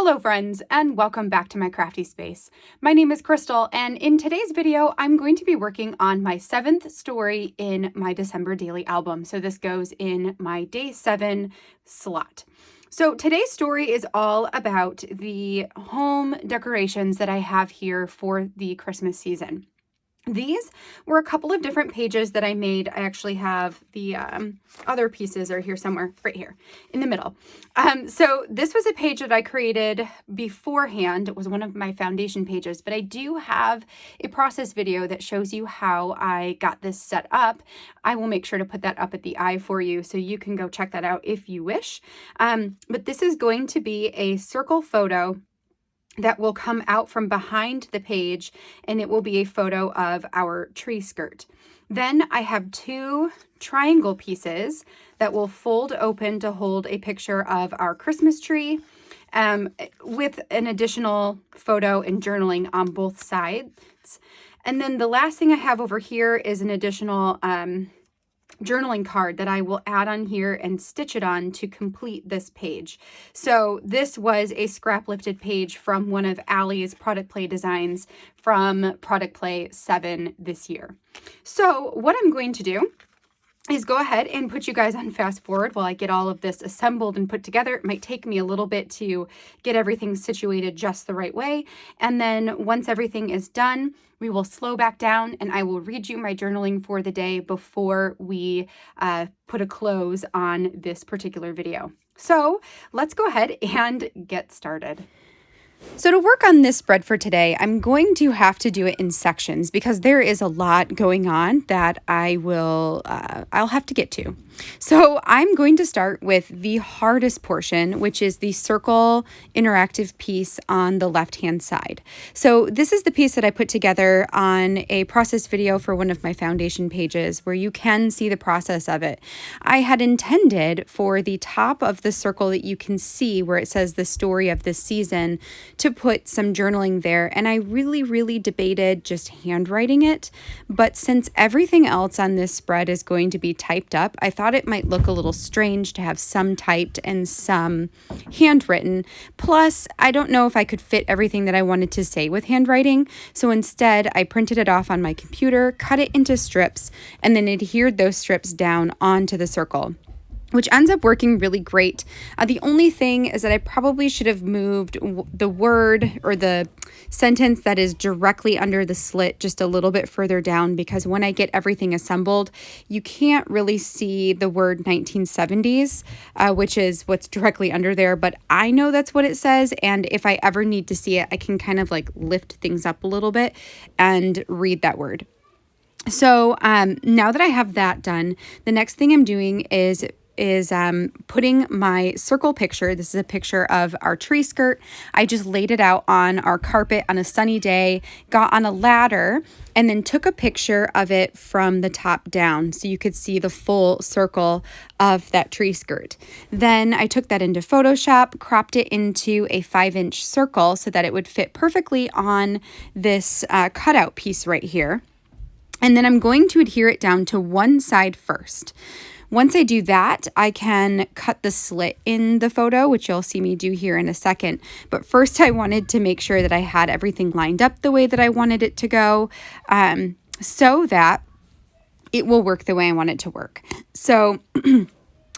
Hello friends, and welcome back to my crafty space. My name is Krystal, and in today's video, I'm going to be working on my 7th story in my December daily album. So this goes in my day 7 slot. So today's story is all about the home decorations that I have here for the Christmas season. These were a couple of different pages that I made. I actually have the other pieces are here somewhere, right here in the middle. So this was a page that I created beforehand. It was one of my foundation pages, but I do have a process video that shows you how I got this set up. I will make sure to put that up at the eye for you so you can go check that out if you wish. But this is going to be a circle photo that will come out from behind the page, and it will be a photo of our tree skirt. Then I have 2 triangle pieces that will fold open to hold a picture of our Christmas tree, with an additional photo and journaling on both sides. And then the last thing I have over here is an additional journaling card that I will add on here and stitch it on to complete this page. So this was a scrap lifted page from one of Allie's product play designs from Product Play 7 this year. So what I'm going to do is go ahead and put you guys on fast forward while I get all of this assembled and put together. It might take me a little bit to get everything situated just the right way. And then once everything is done, we will slow back down and I will read you my journaling for the day before we put a close on this particular video. So let's go ahead and get started. So to work on this spread for today, I'm going to have to do it in sections because there is a lot going on that I'll have to get to. So I'm going to start with the hardest portion, which is the circle interactive piece on the left-hand side. So this is the piece that I put together on a process video for one of my foundation pages where you can see the process of it. I had intended for the top of the circle that you can see where it says the story of this season to put some journaling there, and I really debated just handwriting it, but since everything else on this spread is going to be typed up, I thought it might look a little strange to have some typed and some handwritten. Plus, I don't know if I could fit everything that I wanted to say with handwriting, so instead I printed it off on my computer, cut it into strips, and then adhered those strips down onto the circle, which ends up working really great. The only thing is that I probably should have moved the word or the sentence that is directly under the slit just a little bit further down, because when I get everything assembled, you can't really see the word 1970s, which is what's directly under there, but I know that's what it says, and if I ever need to see it, I can kind of like lift things up a little bit and read that word. So now that I have that done, the next thing I'm doing is putting my circle picture. This is a picture of our tree skirt. I just laid it out on our carpet on a sunny day, got on a ladder, and then took a picture of it from the top down so you could see the full circle of that tree skirt. Then I took that into Photoshop, cropped it into a 5-inch circle so that it would fit perfectly on this cutout piece right here. And then I'm going to adhere it down to one side first. Once I do that, I can cut the slit in the photo, which you'll see me do here in a second. But first, I wanted to make sure that I had everything lined up the way that I wanted it to go, so that it will work the way I want it to work. So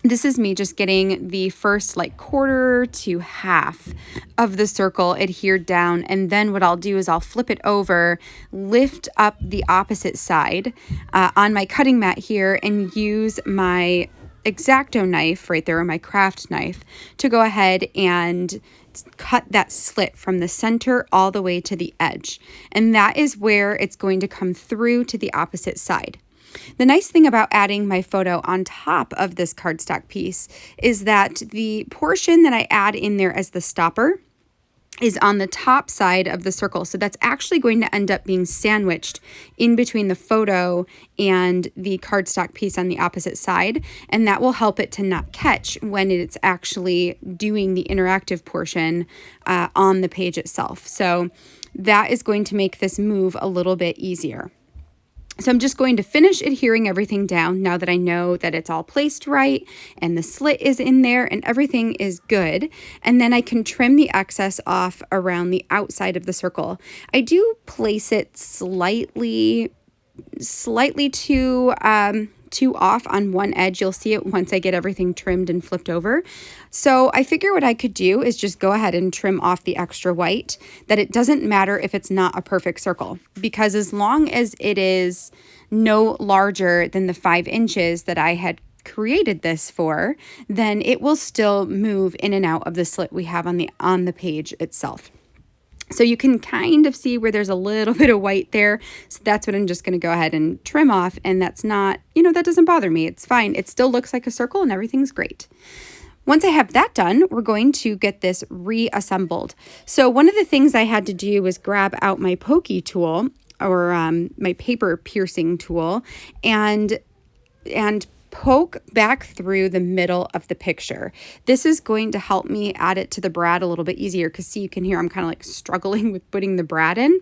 this is me just getting the first like quarter to half of the circle adhered down. And then what I'll do is I'll flip it over, lift up the opposite side on my cutting mat here, and use my X-Acto knife right there, or my craft knife, to go ahead and cut that slit from the center all the way to the edge. And that is where it's going to come through to the opposite side. The nice thing about adding my photo on top of this cardstock piece is that the portion that I add in there as the stopper is on the top side of the circle. So that's actually going to end up being sandwiched in between the photo and the cardstock piece on the opposite side. And that will help it to not catch when it's actually doing the interactive portion on the page itself. So that is going to make this move a little bit easier. So I'm just going to finish adhering everything down now that I know that it's all placed right and the slit is in there and everything is good. And then I can trim the excess off around the outside of the circle. I do place it slightly too off on one edge. You'll see it once I get everything trimmed and flipped over. So I figure what I could do is just go ahead and trim off the extra white, that it doesn't matter if it's not a perfect circle, because as long as it is no larger than the 5 inches that I had created this for, then it will still move in and out of the slit we have on the page itself. So you can kind of see where there's a little bit of white there. So that's what I'm just going to go ahead and trim off. And that's not, that doesn't bother me. It's fine. It still looks like a circle and everything's great. Once I have that done, we're going to get this reassembled. So one of the things I had to do was grab out my pokey tool, or my paper piercing tool, and poke back through the middle of the picture. This is going to help me add it to the brad a little bit easier, because see, you can hear I'm kind of like struggling with putting the brad in.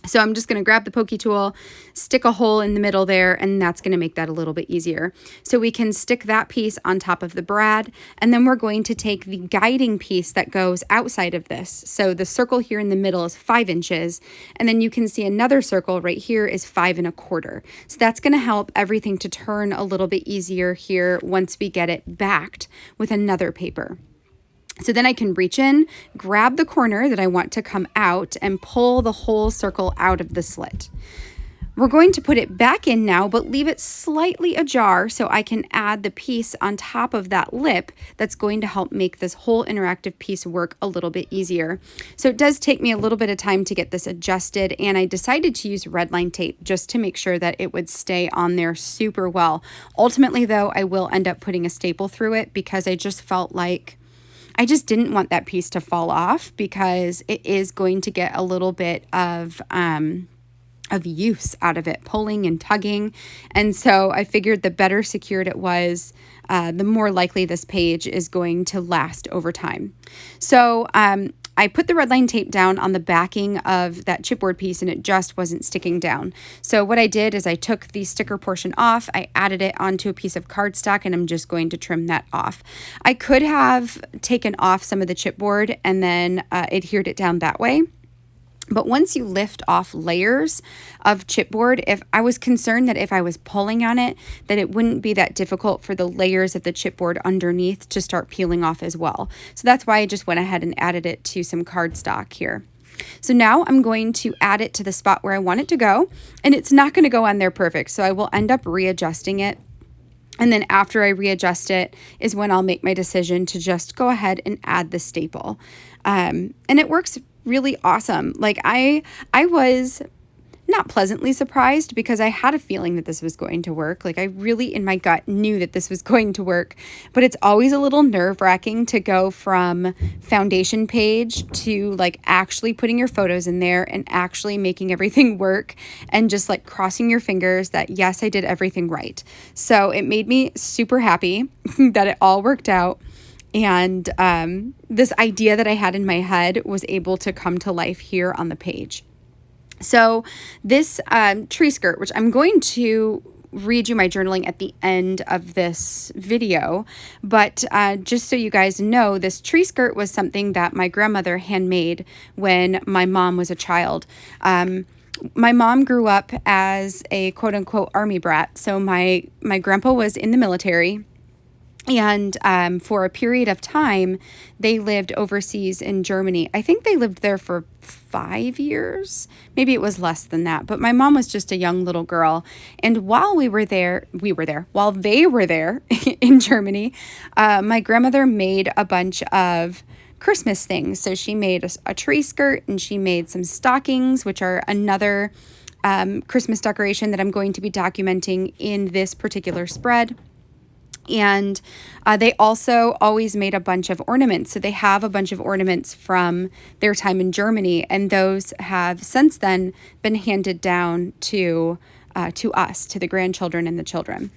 So I'm just going to grab the pokey tool, stick a hole in the middle there, and that's going to make that a little bit easier. So we can stick that piece on top of the brad, and then we're going to take the guiding piece that goes outside of this. So the circle here in the middle is 5 inches, and then you can see another circle right here is 5 1/4. So that's going to help everything to turn a little bit easier here once we get it backed with another paper. So then I can reach in, grab the corner that I want to come out, and pull the whole circle out of the slit. We're going to put it back in now, but leave it slightly ajar so I can add the piece on top of that lip that's going to help make this whole interactive piece work a little bit easier. So it does take me a little bit of time to get this adjusted, and I decided to use red line tape just to make sure that it would stay on there super well. Ultimately though, I will end up putting a staple through it, because I just felt like I just didn't want that piece to fall off, because it is going to get a little bit of use out of it, pulling and tugging. And so I figured the better secured it was, the more likely this page is going to last over time. So I put the red line tape down on the backing of that chipboard piece, and it just wasn't sticking down. So what I did is I took the sticker portion off, I added it onto a piece of cardstock, and I'm just going to trim that off. I could have taken off some of the chipboard and then adhered it down that way. But once you lift off layers of chipboard, if I was concerned that if I was pulling on it, that it wouldn't be that difficult for the layers of the chipboard underneath to start peeling off as well. So that's why I just went ahead and added it to some cardstock here. So now I'm going to add it to the spot where I want it to go, and it's not going to go on there perfect. So I will end up readjusting it. And then after I readjust it is when I'll make my decision to just go ahead and add the staple. And it works really awesome. Like I was not pleasantly surprised, because I had a feeling that this was going to work. Like I really in my gut knew that this was going to work, but it's always a little nerve-wracking to go from foundation page to like actually putting your photos in there and actually making everything work, and just like crossing your fingers that yes, I did everything right. So it made me super happy that it all worked out. And this idea that I had in my head was able to come to life here on the page. So this tree skirt, which I'm going to read you my journaling at the end of this video, but just so you guys know, this tree skirt was something that my grandmother handmade when my mom was a child. My mom grew up as a quote-unquote army brat. So my grandpa was in the military. And for a period of time, they lived overseas in Germany. I think they lived there for 5 years. Maybe it was less than that. But my mom was just a young little girl. And while they were there in Germany, my grandmother made a bunch of Christmas things. So she made a tree skirt, and she made some stockings, which are another Christmas decoration that I'm going to be documenting in this particular spread. And they also always made a bunch of ornaments. So they have a bunch of ornaments from their time in Germany, and those have since then been handed down to us, to the grandchildren and the children.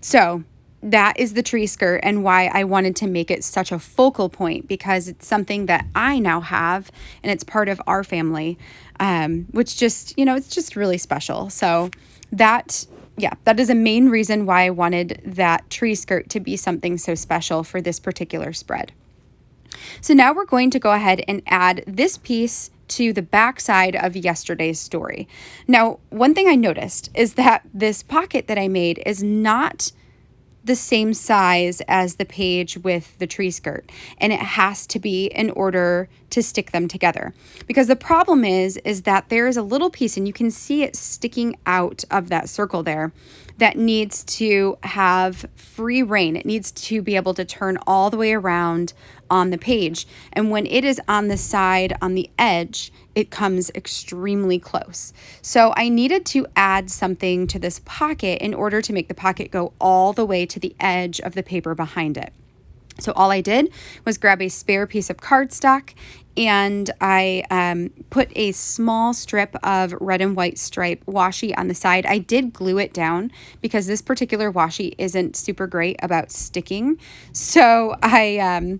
So that is the tree skirt and why I wanted to make it such a focal point, because it's something that I now have and it's part of our family, which just, it's just really special. So that is a main reason why I wanted that tree skirt to be something so special for this particular spread. So now we're going to go ahead and add this piece to the back side of yesterday's story. Now, one thing I noticed is that this pocket that I made is not the same size as the page with the tree skirt, and it has to be in order to stick them together. Because the problem is that there is a little piece, and you can see it sticking out of that circle there, that needs to have free reign. It needs to be able to turn all the way around on the page. And when it is on the side, on the edge, it comes extremely close. So I needed to add something to this pocket in order to make the pocket go all the way to the edge of the paper behind it. So all I did was grab a spare piece of cardstock, and I put a small strip of red and white stripe washi on the side. I did glue it down because this particular washi isn't super great about sticking. So I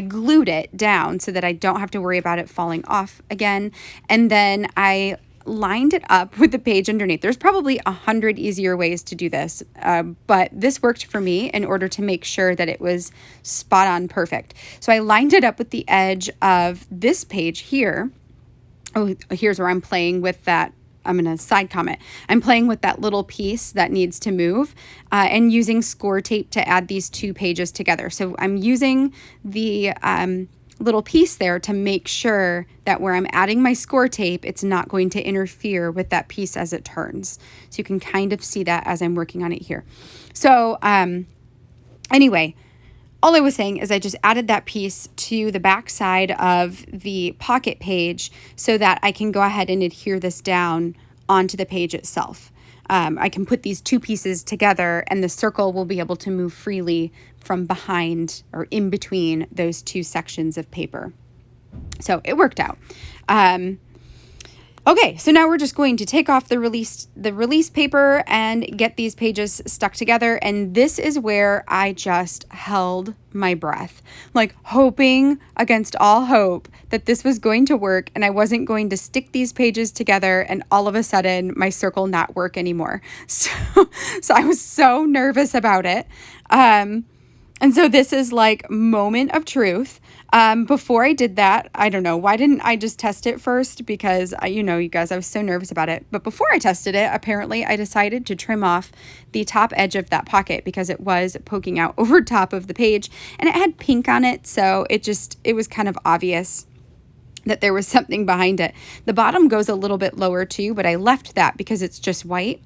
glued it down so that I don't have to worry about it falling off again. And then I lined it up with the page underneath. There's probably 100 easier ways to do this, but this worked for me in order to make sure that it was spot on perfect. So I lined it up with the edge of this page here. Oh, here's where I'm playing with that. I'm going to side comment. I'm playing with that little piece that needs to move and using score tape to add these two pages together. So I'm using the little piece there to make sure that where I'm adding my score tape, it's not going to interfere with that piece as it turns. So you can kind of see that as I'm working on it here. So anyway, all I was saying is I just added that piece to the back side of the pocket page so that I can go ahead and adhere this down onto the page itself. I can put these two pieces together and the circle will be able to move freely from behind or in between those two sections of paper. So it worked out. Okay, so now we're just going to take off the release paper and get these pages stuck together. And this is where I just held my breath, like hoping against all hope that this was going to work and I wasn't going to stick these pages together and all of a sudden my circle not work anymore. So I was so nervous about it. And so this is like moment of truth. Before I did that, I don't know, why didn't I just test it first? Because you guys, I was so nervous about it. But before I tested it, apparently I decided to trim off the top edge of that pocket because it was poking out over top of the page and it had pink on it. So it was kind of obvious that there was something behind it. The bottom goes a little bit lower too, but I left that because it's just white.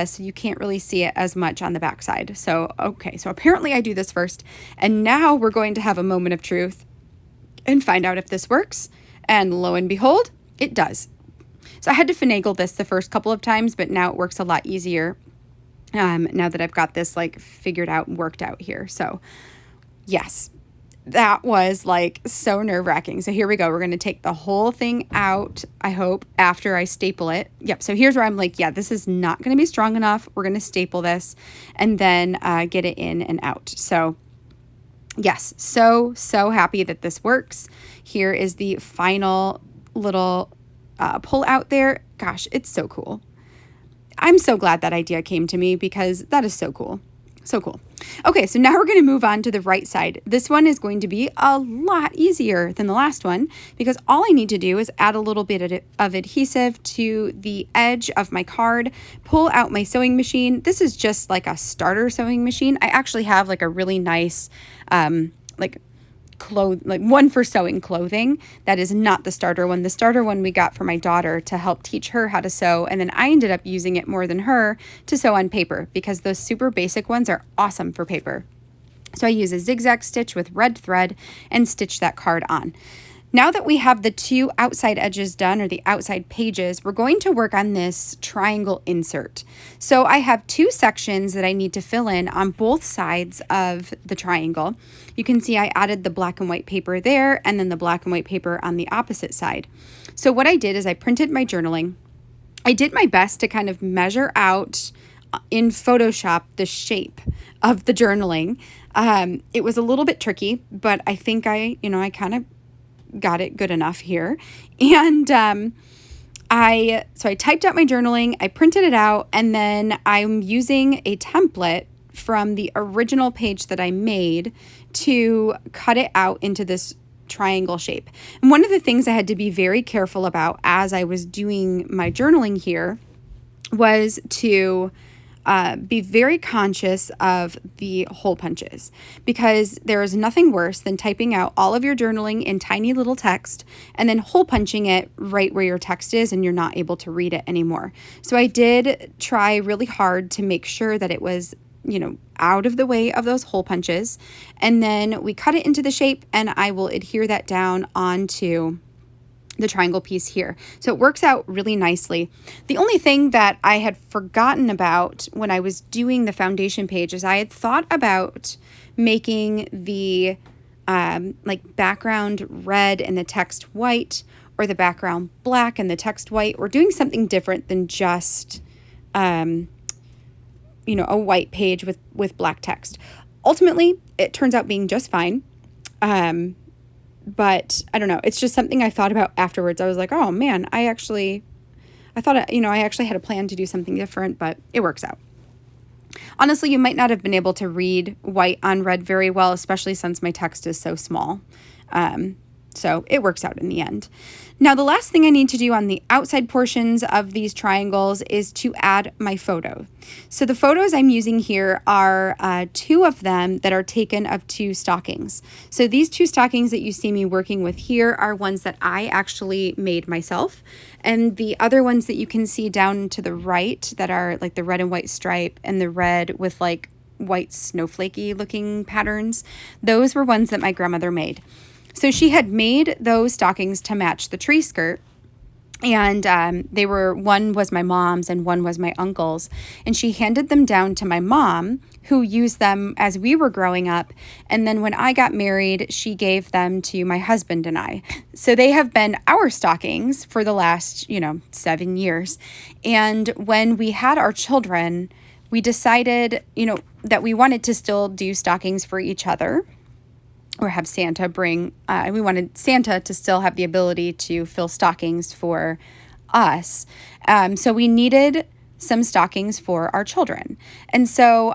So you can't really see it as much on the backside. So, okay, so apparently I do this first. And now we're going to have a moment of truth and find out if this works. And lo and behold, it does. So I had to finagle this the first couple of times, but now it works a lot easier now that I've got this like figured out and worked out here. So yes, that was like so nerve-wracking. So here we go. We're going to take the whole thing out, I hope, after I staple it. Yep. So here's where I'm like, yeah, this is not going to be strong enough. We're going to staple this and then get it in and out. So yes, so happy that this works. Here is the final little pull out there. Gosh, it's so cool. I'm so glad that idea came to me because that is so cool. So cool. Okay, so now we're going to move on to the right side. This one is going to be a lot easier than the last one because all I need to do is add a little bit of adhesive to the edge of my card, pull out my sewing machine. This is just like a starter sewing machine. I actually have like a really nice one for sewing clothing. That is not the starter one. The starter one we got for my daughter to help teach her how to sew, and then I ended up using it more than her to sew on paper because those super basic ones are awesome for paper. So I use a zigzag stitch with red thread and stitch that card on. Now that we have the two outside edges done, or the outside pages, we're going to work on this triangle insert. So I have two sections that I need to fill in on both sides of the triangle. You can see I added the black and white paper there and then the black and white paper on the opposite side. So what I did is I printed my journaling. I did my best to kind of measure out in Photoshop the shape of the journaling. It was a little bit tricky, but I think I kind of got it good enough here. And I typed out my journaling, I printed it out, and then I'm using a template from the original page that I made to cut it out into this triangle shape. And one of the things I had to be very careful about as I was doing my journaling here was to be very conscious of the hole punches, because there is nothing worse than typing out all of your journaling in tiny little text and then hole punching it right where your text is and you're not able to read it anymore. So I did try really hard to make sure that it was, out of the way of those hole punches. And then we cut it into the shape, and I will adhere that down onto the triangle piece here. So it works out really nicely. The only thing that I had forgotten about when I was doing the foundation page is I had thought about making the background red and the text white, or the background black and the text white, or doing something different than just a white page with black text. Ultimately, it turns out being just fine. But I don't know. It's just something I thought about afterwards. I was like, oh man, I actually had a plan to do something different, but it works out. Honestly, you might not have been able to read white on red very well, especially since my text is so small. So it works out in the end. Now, the last thing I need to do on the outside portions of these triangles is to add my photo. So the photos I'm using here are two of them that are taken of two stockings. So these two stockings that you see me working with here are ones that I actually made myself. And the other ones that you can see down to the right that are like the red and white stripe and the red with like white snowflakey looking patterns, those were ones that my grandmother made. So she had made those stockings to match the tree skirt, and one was my mom's and one was my uncle's, and she handed them down to my mom, who used them as we were growing up, and then when I got married, she gave them to my husband and I. So they have been our stockings for the last, 7 years, and when we had our children, we decided, that we wanted to still do stockings for each other, or have Santa bring, we wanted Santa to still have the ability to fill stockings for us. So we needed some stockings for our children. And so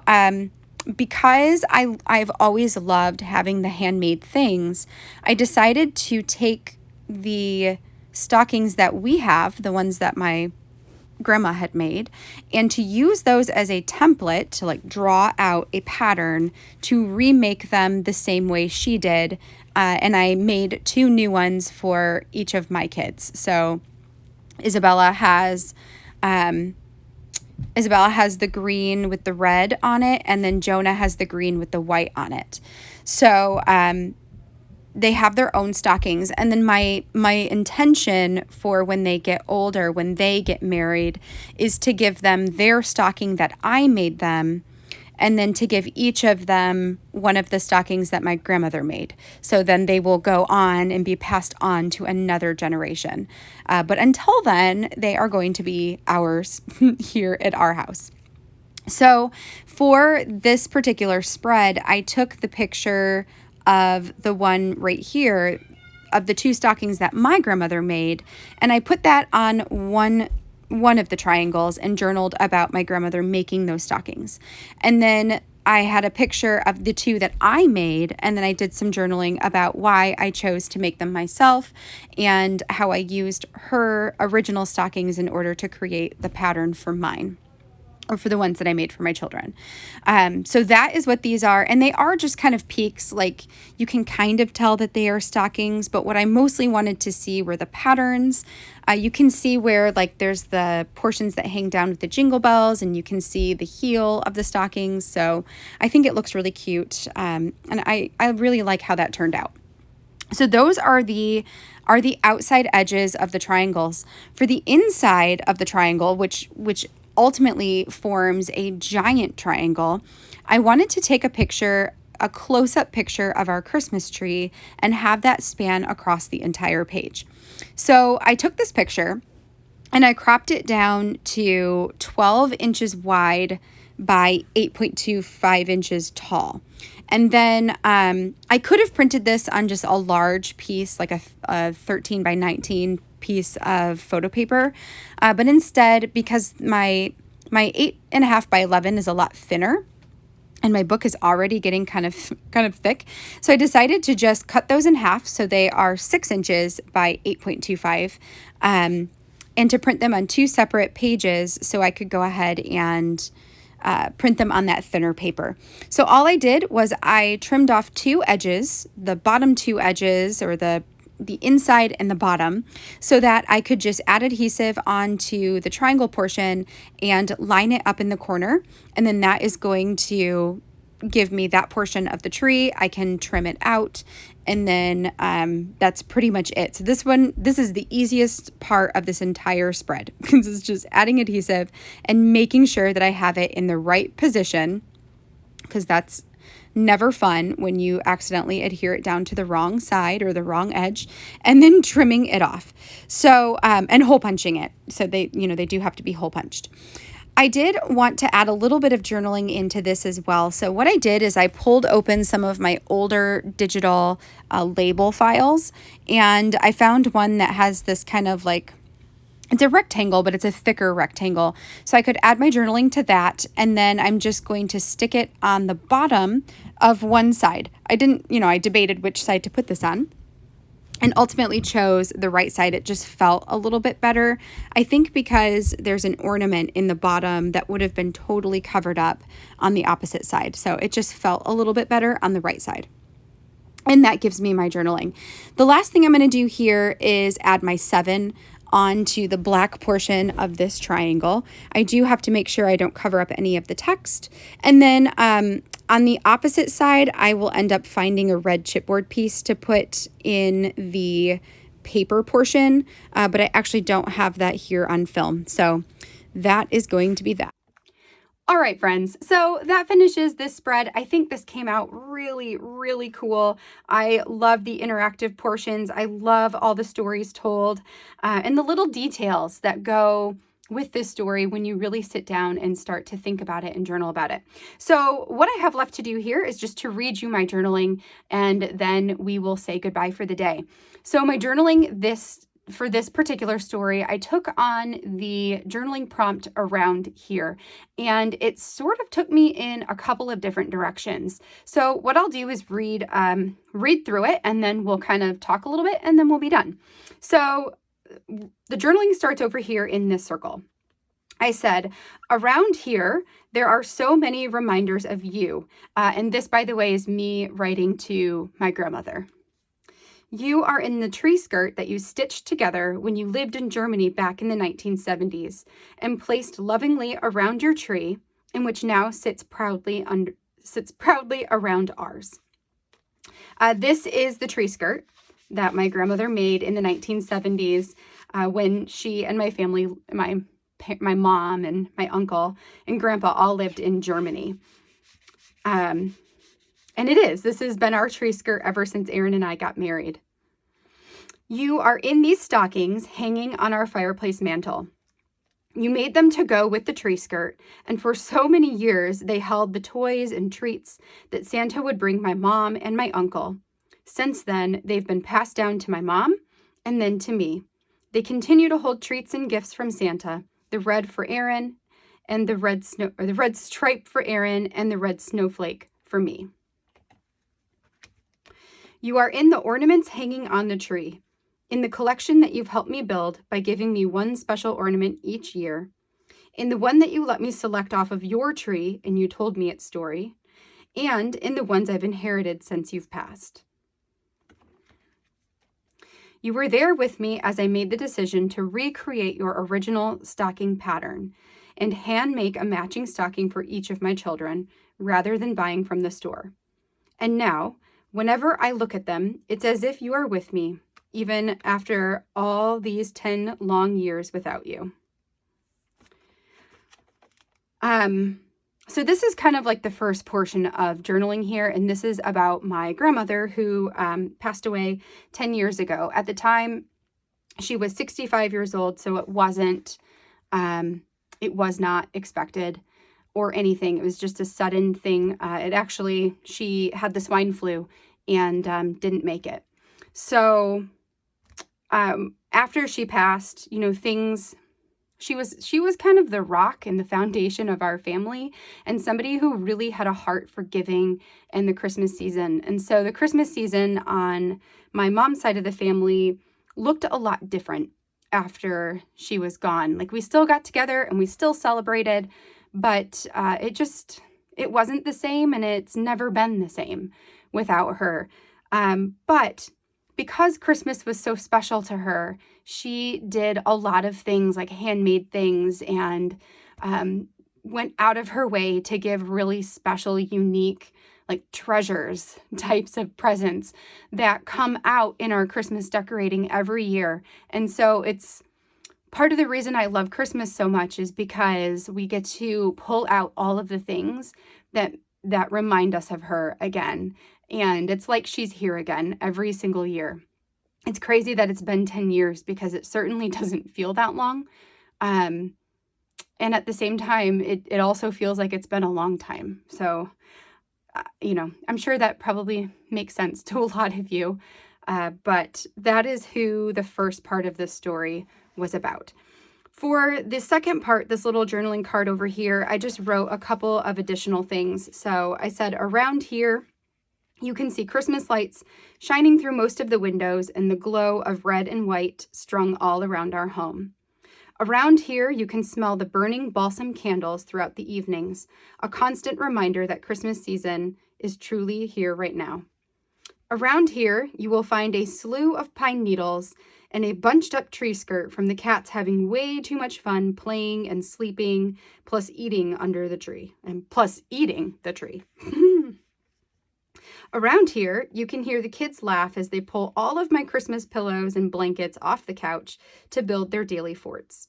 because I've always loved having the handmade things, I decided to take the stockings that we have, the ones that my grandma had made, and to use those as a template to like draw out a pattern to remake them the same way she did. And I made two new ones for each of my kids. So Isabella has the green with the red on it, and then Jonah has the green with the white on it. So they have their own stockings. And then my intention for when they get older, when they get married, is to give them their stocking that I made them, and then to give each of them one of the stockings that my grandmother made. So then they will go on and be passed on to another generation. But until then, they are going to be ours here at our house. So for this particular spread, I took the picture of the one right here of the two stockings that my grandmother made, and I put that on one of the triangles and journaled about my grandmother making those stockings. And then I had a picture of the two that I made, and then I did some journaling about why I chose to make them myself and how I used her original stockings in order to create the pattern for mine, or for the ones that I made for my children. So that is what these are. And they are just kind of peaks. Like, you can kind of tell that they are stockings, but what I mostly wanted to see were the patterns. You can see where like there's the portions that hang down with the jingle bells, and you can see the heel of the stockings. So I think it looks really cute. And I really like how that turned out. So those are the outside edges of the triangles. For the inside of the triangle, which ultimately forms a giant triangle, I wanted to take a close-up picture of our Christmas tree and have that span across the entire page. So I took this picture and I cropped it down to 12 inches wide by 8.25 inches tall. And then I could have printed this on just a large piece, like a 13 by 19 piece of photo paper. But instead, because my 8.5 by 11 is a lot thinner, and my book is already getting kind of thick, so I decided to just cut those in half so they are 6 inches by 8.25, and to print them on 2 separate pages so I could go ahead and print them on that thinner paper. So all I did was I trimmed off 2 edges, the bottom 2 edges, or the inside and the bottom, so that I could just add adhesive onto the triangle portion and line it up in the corner. And then that is going to give me that portion of the tree. I can trim it out, and then that's pretty much it. So this is the easiest part of this entire spread, because it's just adding adhesive and making sure that I have it in the right position, because that's never fun when you accidentally adhere it down to the wrong side or the wrong edge, and then trimming it off. So, and hole punching it. So they do have to be hole punched. I did want to add a little bit of journaling into this as well. So what I did is I pulled open some of my older digital label files, and I found one that has this kind of like, it's a rectangle, but it's a thicker rectangle. So I could add my journaling to that, and then I'm just going to stick it on the bottom of one side. I debated which side to put this on, and ultimately chose the right side. It just felt a little bit better, I think, because there's an ornament in the bottom that would have been totally covered up on the opposite side. So it just felt a little bit better on the right side. And that gives me my journaling. The last thing I'm going to do here is add my 7 onto the black portion of this triangle. I do have to make sure I don't cover up any of the text. And then on the opposite side, I will end up finding a red chipboard piece to put in the paper portion, but I actually don't have that here on film. So that is going to be that. All right, friends, so that finishes this spread. I think this came out really, really cool. I love the interactive portions. I love all the stories told, and the little details that go with this story when you really sit down and start to think about it and journal about it. So what I have left to do here is just to read you my journaling, and then we will say goodbye for the day. So my journaling for this particular story, I took on the journaling prompt around here, and it sort of took me in a couple of different directions. So what I'll do is read through it, and then we'll kind of talk a little bit, and then we'll be done. So the journaling starts over here in this circle. I said, around here, there are so many reminders of you. And this, by the way, is me writing to my grandmother. You are in the tree skirt that you stitched together when you lived in Germany back in the 1970s and placed lovingly around your tree, and which now sits proudly around ours. This is the tree skirt that my grandmother made in the 1970s when she and my family, my mom and my uncle and grandpa all lived in Germany. And this has been our tree skirt ever since Aaron and I got married. You are in these stockings hanging on our fireplace mantle. You made them to go with the tree skirt, and for so many years they held the toys and treats that Santa would bring my mom and my uncle. Since then, they've been passed down to my mom and then to me. They continue to hold treats and gifts from Santa, the red for Aaron and the red stripe for Aaron and the red snowflake for me. You are in the ornaments hanging on the tree, in the collection that you've helped me build by giving me one special ornament each year, in the one that you let me select off of your tree and you told me its story, and in the ones I've inherited since you've passed. You were there with me as I made the decision to recreate your original stocking pattern and hand make a matching stocking for each of my children rather than buying from the store. And now, whenever I look at them, it's as if you are with me, even after all these 10 long years without you. So this is kind of like the first portion of journaling here, and this is about my grandmother who passed away 10 years ago. At the time, she was 65 years old, so it was not expected. or anything. It was just a sudden thing. She had the swine flu and didn't make it. So after she passed, you know, she was kind of the rock and the foundation of our family, and somebody who really had a heart for giving and the Christmas season. And so the Christmas season on my mom's side of the family looked a lot different after she was gone. Like, we still got together and we still celebrated, but it wasn't the same, and it's never been the same without her. But because Christmas was so special to her, she did a lot of things, like handmade things, and went out of her way to give really special, unique, like treasures types of presents that come out in our Christmas decorating every year. And so it's part of the reason I love Christmas so much, is because we get to pull out all of the things that remind us of her again. And it's like she's here again every single year. It's crazy that it's been 10 years, because it certainly doesn't feel that long. And at the same time, it also feels like it's been a long time. So, you know, I'm sure that probably makes sense to a lot of you. But that is who the first part of this story was about. For the second part, this little journaling card over here, I just wrote a couple of additional things. So I said, around here, you can see Christmas lights shining through most of the windows and the glow of red and white strung all around our home. Around here, you can smell the burning balsam candles throughout the evenings, a constant reminder that Christmas season is truly here right now. Around here, you will find a slew of pine needles and a bunched up tree skirt from the cats having way too much fun playing and sleeping, plus eating under the tree, and plus eating the tree. Around here, you can hear the kids laugh as they pull all of my Christmas pillows and blankets off the couch to build their daily forts.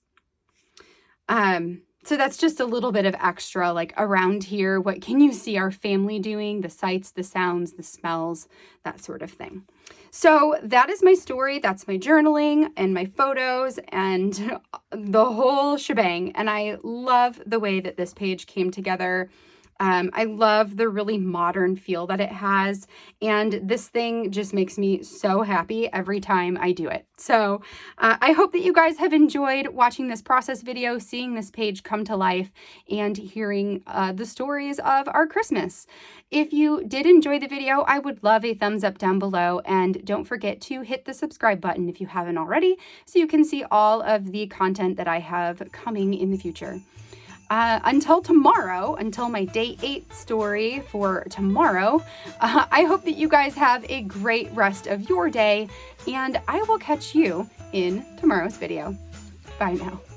So that's just a little bit of extra, like around here, what can you see our family doing? The sights, the sounds, the smells, that sort of thing. So that is my story. That's my journaling and my photos and the whole shebang. And I love the way that this page came together. I love the really modern feel that it has, and this thing just makes me so happy every time I do it. So I hope that you guys have enjoyed watching this process video, seeing this page come to life, and hearing the stories of our Christmas. If you did enjoy the video, I would love a thumbs up down below, and don't forget to hit the subscribe button if you haven't already, so you can see all of the content that I have coming in the future. Until tomorrow, until my day 8 story for tomorrow, I hope that you guys have a great rest of your day, and I will catch you in tomorrow's video. Bye now.